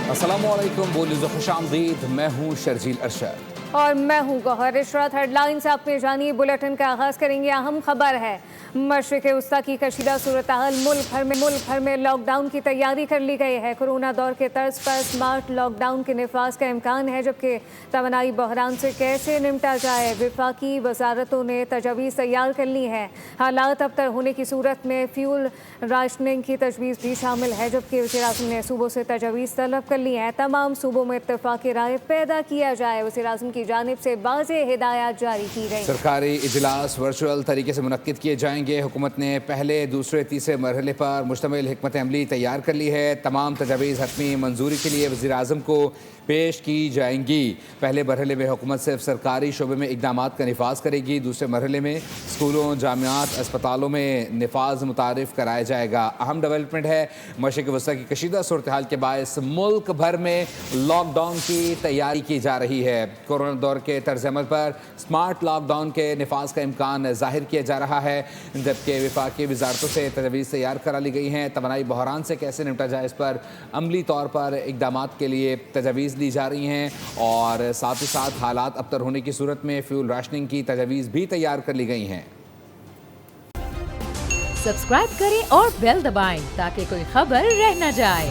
अस्सलामुअलैकुम, बोलिए खुशामदीद। मैं हूँ शर्जील अरशद और मैं हूँ गौहर। इशरात हेडलाइंस आप में जानिए। बुलेटिन का आगाज़ करेंगे। अहम खबर है, मशरिक़ वस्ता की कशीदा सूरत हाल। मुल्क भर में लॉकडाउन की तैयारी कर ली गई है। कोरोना दौर के तर्ज पर स्मार्ट लॉकडाउन के नफाज का इम्कान है, जबकि तवानाई बहरान से कैसे निपटा जाए, वफाकी वजारतों ने तजवीज़ तैयार कर ली है। हालात अबतर होने की सूरत में फ्यूल राशनिंग की तजवीज़ भी शामिल है, जबकि वज़ीर-ए-आज़म ने सूबों से तजवीज़ तलब कर ली है। तमाम सूबों में इत्तेफाक राय पैदा किया जाए, वज़ीर-ए-आज़म की जानिब से वाज़े हिदायत जारी की गई। सरकारी इजलास वर्चुअल तरीके से मुनक्किद किए जाएंगे। हुकूमत ने पहले, दूसरे, तीसरे मरहले पर मुश्तमिल हिकमत अमली तैयार कर ली है। तमाम तजावीज़ हतमी मंजूरी के लिए वज़ीर-ए-आज़म को पेश की जाएंगी। पहले मरहले में हुकूमत सिर्फ सरकारी शोबे में इक़दामात का निफाज करेगी। दूसरे मरहले में स्कूलों, जामियात, अस्पतालों में निफाज मुतारिफ कराया जाएगा। अहम डेवलपमेंट है, मशरिक़ वस्ता की कशीदा सूरत हाल के बायस मुल्क भर में लॉकडाउन की तैयारी की जा रही है। कोरोना दौर के तर्ज अमल पर स्मार्ट लॉकडाउन के निफाज का इम्कान ज़ाहिर किया जा रहा है, जबकि वफाकी वजारतों से तजवीज़ तैयार करा ली गई हैं। तवानाई बहरान से कैसे निपटा जाए, इस पर अमली तौर पर इक़दामात के लिए तजवीज़ ली जा रही हैं, और साथ ही साथ हालात अबतर होने की सूरत में फ्यूल राशनिंग की तजवीज़ भी तैयार कर ली गई हैं। सब्सक्राइब करें और बेल दबाएं ताकि कोई खबर रह न जाए।